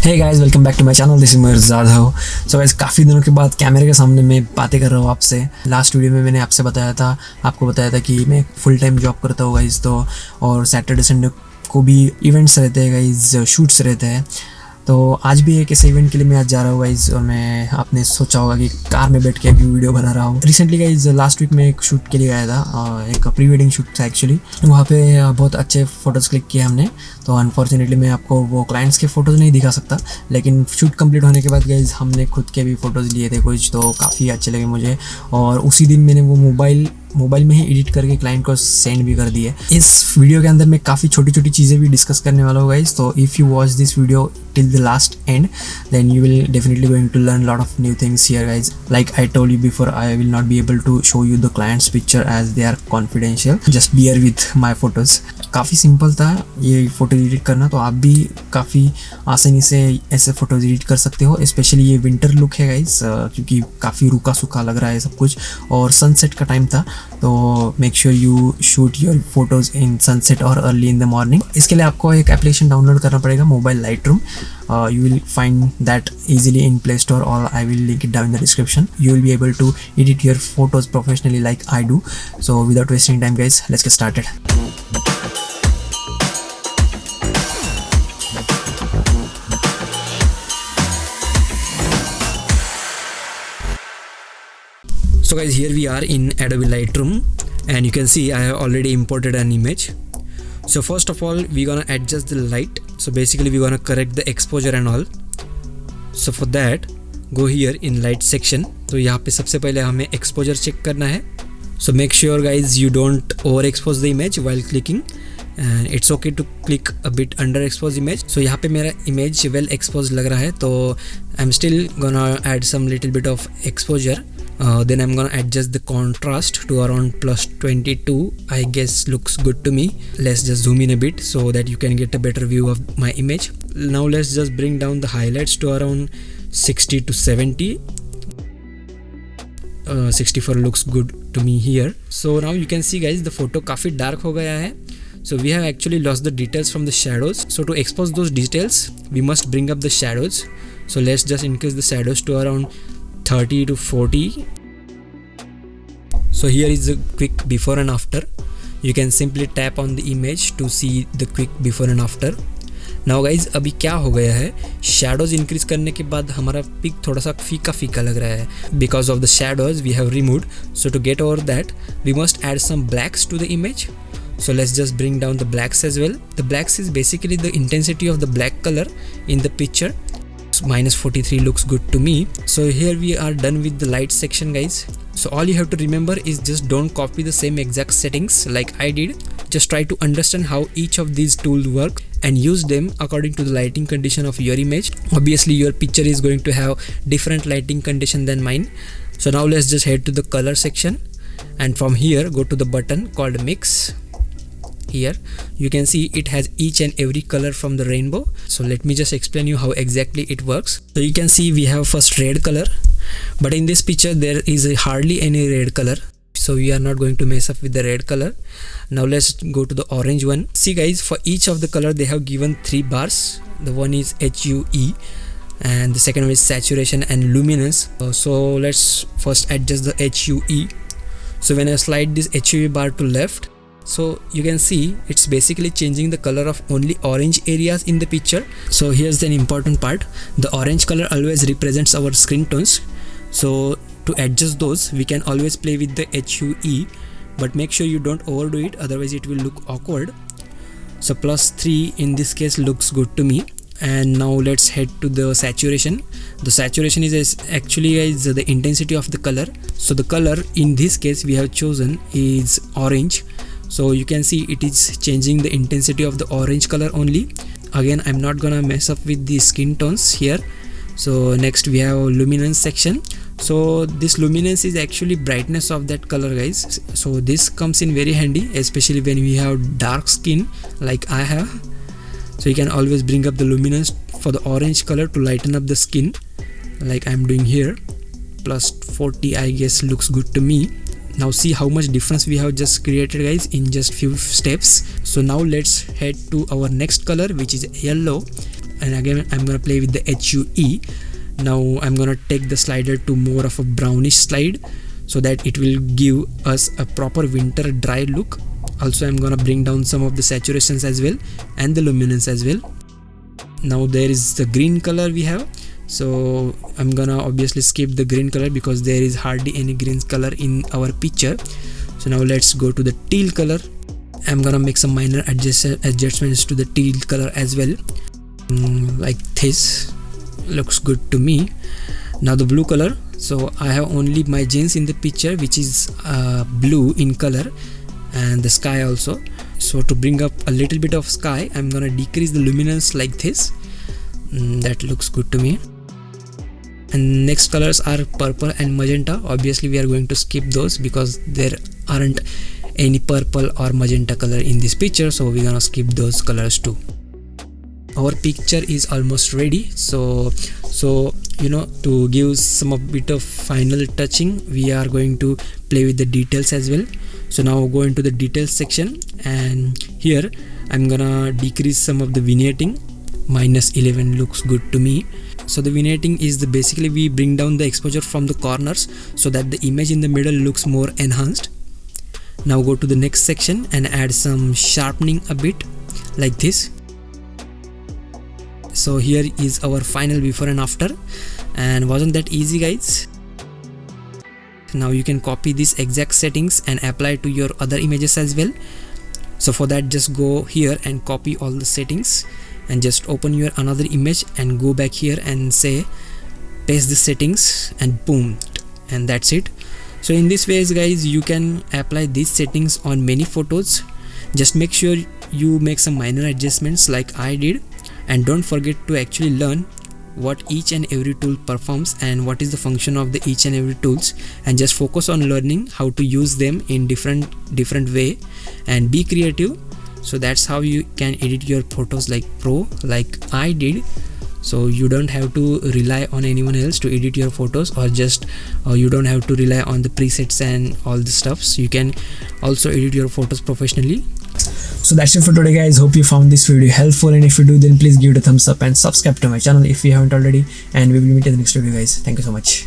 Hey guys, welcome back to my channel. This is Mirzad हो। So guys, काफ़ी दिनों के बाद कैमरे के सामने मैं बातें कर रहा हूँ आपसे। लास्ट वीडियो में मैंने आपको बताया था कि मैं फुल टाइम जॉब करता हूँ गाइस, तो और सैटरडे संडे को भी इवेंट्स रहते हैं गाइस, शूट्स रहते हैं। तो आज भी एक ऐसे इवेंट के लिए मैं आज जा रहा हूँ गाइज, और मैं आपने सोचा होगा कि कार में बैठ के अभी वीडियो बना रहा हूँ। रिसेंटली गाइज लास्ट वीक में एक शूट के लिए गया था, एक प्री वेडिंग शूट था एक्चुअली। वहाँ पे बहुत अच्छे फ़ोटोज़ क्लिक किए हमने। तो अनफॉर्चुनेटली मैं आपको वो क्लाइंट्स के फ़ोटोज़ नहीं दिखा सकता, लेकिन शूट कंप्लीट होने के बाद गाइज हमने खुद के भी फ़ोटोज़ लिए थे कुछ, तो काफ़ी अच्छे लगे मुझे। और उसी दिन मैंने वो मोबाइल में ही एडिट करके क्लाइंट को सेंड भी कर दिए। इस वीडियो के अंदर मैं काफ़ी छोटी छोटी चीज़ें भी डिस्कस करने वाला हूँ गाइज। तो if you watch this video till the last end, then you will definitely going to learn a lot of new things here guys. Like I told you before, I will not be able to show you the client's picture as they are confidential. Just bear with my photos. काफ़ी simple था ये photo edit करना, तो आप भी काफ़ी आसानी से ऐसे फ़ोटोज़ एडिट कर सकते हो। स्पेशली ये विंटर लुक है गाइस, क्योंकि काफ़ी रूखा सूखा लग रहा है सब कुछ, और सनसेट का टाइम था। तो make sure you shoot your photos in sunset और अर्ली इन द मॉर्निंग। इसके लिए आपको एक एप्लीकेशन डाउनलोड करना पड़ेगा, mobile Lightroom. You will find that easily in Play Store, or I will link it down in the description. You will be able to edit your photos professionally like I do. So without wasting time guys, let's get started. So guys, here we are in Adobe Lightroom, and you can see I have already imported an image. So first of all, we're gonna adjust the light. So basically we're gonna correct the exposure and all. So for that, go here in light section. तो यहाँ पे सबसे पहले हमें exposure check करना है. So make sure guys you don't overexpose the image while clicking, and it's okay to click a bit underexposed image. So यहाँ पे मेरा image well exposed लग रहा है, तो I'm still gonna add some little bit of exposure. Then I'm gonna adjust the contrast to around +22. I guess looks good to me. Let's just zoom in a bit so that you can get a better view of my image. Now let's just bring down the highlights to around 60 to 70. 64 looks good to me here. So now you can see guys, the photo काफ़ी dark हो गया है. So we have actually lost the details from the shadows. So to expose those details, we must bring up the shadows. So let's just increase the shadows to around 30 to 40. So here is the quick before and after. You can simply tap on the image to see the quick before and after. Now guys, अभी क्या हो गया है, shadows increase करने के बाद हमारा pick थोड़ा सा फीका फीका लग रहा है, because of the shadows we have removed. So to get over that, we must add some blacks to the image. So let's just bring down the blacks as well. The blacks is basically the intensity of the black color in the picture. -43 looks good to me. So here we are done with the light section guys. So all you have to remember is just don't copy the same exact settings like I did. Just try to understand how each of these tools work and use them according to the lighting condition of your image. Obviously your picture is going to have different lighting condition than mine. So now let's just head to the color section, and from here go to the button called mix. Here you can see it has each and every color from the rainbow. So let me just explain you how exactly it works. So you can see we have first red color, but in this picture there is hardly any red color, so we are not going to mess up with the red color. Now let's go to the orange one. See guys, for each of the color they have given 3 bars. The one is HUE, and the second one is saturation and luminance. So let's first adjust the HUE. So when I slide this HUE bar to left, so you can see it's basically changing the color of only orange areas in the picture. So here's an important part. The orange color always represents our skin tones. So to adjust those, we can always play with the HUE, but make sure you don't overdo it, otherwise it will look awkward. So +3 in this case looks good to me. And now let's head to the saturation. The saturation is actually guys the intensity of the color. So the color in this case we have chosen is orange. So you can see it is changing the intensity of the orange color only. Again, I'm not gonna mess up with the skin tones here. So next we have luminance section. So this luminance is actually brightness of that color guys. So this comes in very handy, especially when we have dark skin like I have. So you can always bring up the luminance for the orange color to lighten up the skin like I'm doing here. +40 I guess looks good to me. Now see how much difference we have just created guys in just few steps. So now let's head to our next color, which is yellow. and again I'm gonna play with the HUE. Now I'm gonna take the slider to more of a brownish slide so that it will give us a proper winter dry look. Also I'm gonna bring down some of the saturations as well and the luminance as well. Now there is the green color we have, so I'm gonna obviously skip the green color because there is hardly any green color in our picture. So now let's go to the teal color. I'm gonna make some minor adjustments to the teal color as well, like this. Looks good to me. Now the blue color, so I have only my jeans in the picture which is blue in color, and the sky also. So to bring up a little bit of sky, I'm gonna decrease the luminance like this. That looks good to me. And next colors are purple and magenta. Obviously we are going to skip those because there aren't any purple or magenta color in this picture, so we're gonna skip those colors too. Our picture is almost ready, so you know, to give some a bit of final touching, we are going to play with the details as well. So now go into the details section, and here I'm gonna decrease some of the vignetting. -11 looks good to me. So the vignetting is the basically we bring down the exposure from the corners so that the image in the middle looks more enhanced. Now go to the next section and add some sharpening a bit like this. So here is our final before and after, and wasn't that easy, guys? Now you can copy these exact settings and apply to your other images as well. So for that, just go here and copy all the settings and just open your another image and go back here and say paste the settings, and boom, and that's it. So in this ways, guys, you can apply these settings on many photos. Just make sure you make some minor adjustments like I did, and don't forget to actually learn what each and every tool performs and what is the function of the each and every tools, and just focus on learning how to use them in different way, and be creative. So that's how you can edit your photos like pro, like I did. So you don't have to rely on anyone else to edit your photos, or just you don't have to rely on the presets and all the stuffs. You can also edit your photos professionally. So that's it for today, guys. Hope you found this video helpful, and if you do, then please give it a thumbs up and subscribe to my channel if you haven't already, and we will meet in the next video, guys. Thank you so much.